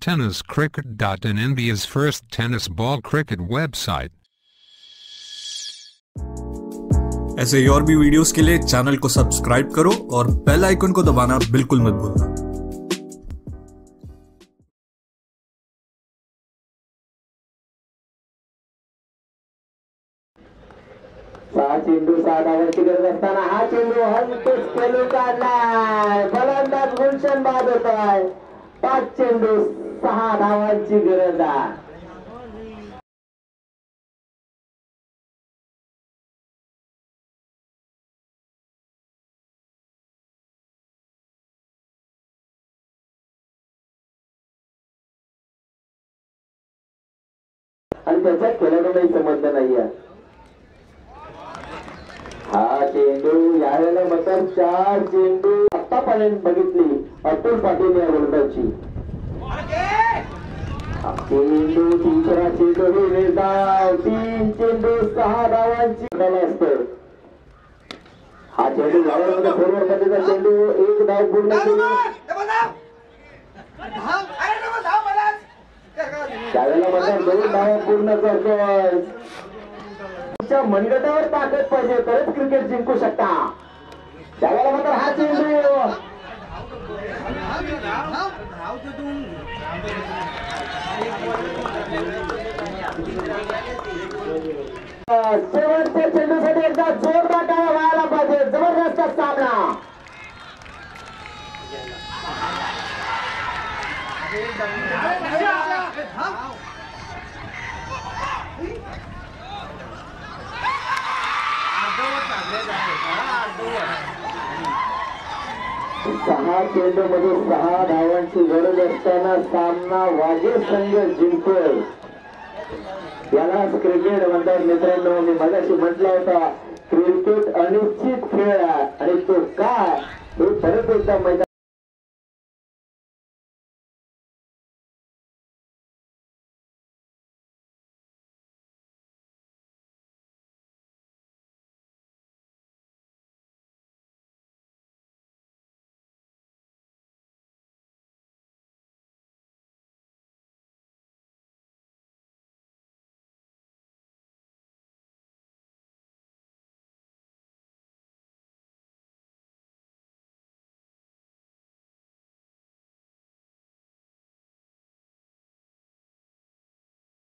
TennisCricket.in, India's first tennis ball cricket website. ऐसे और भी वीडियोस के लिए चैनल को सब्सक्राइब करो और बेल आइकन को दबाना बिल्कुल मत भूलना। चेंडू 6 धावांची गरज असताना हा चेंडू हलकेच खेळू काढलाय, फलंदाज गुलशन बाद होताय। 5 चेंडू 6 धावांची गरज आहे। आणि त्याच्या खेळाडूलाही समजलं नाहीये। हा चेंडू यावेळेला मात्र 4 चेंडू आतापर्यंत बघितली अतुल पाटील या गोलंदाजी। चेंडू तिसरा चेंडू हे निर्धाव 3 चेंडू 6 धावांची गरज असते। हा चेंडू यावेळेला फॉरवर्ड मध्येचा चेंडू 1 धाव पूर्ण केली। त्यावेळेला मात्र 2 धावा पूर्ण करतोय। मनगटावर ताकद पाहिजे तरच क्रिकेट जिंकू शकता। त्यावेळेला मात्र हा चेंडू शेवटच्या चेंडूसाठी एकदा जोरदार टाळ्या व्हायला पाहिजे। जबरदस्त सामना। सहा चेंडू मध्ये 6 धावांची गरज असताना सामना वाजे संघ जिंकतोय। यालाच क्रिकेट म्हणतात मित्रांनो। मी मगाशी म्हटलं होता क्रिकेट अनिश्चित खेळ आहे आणि तो काय हे परत एकदा मैदान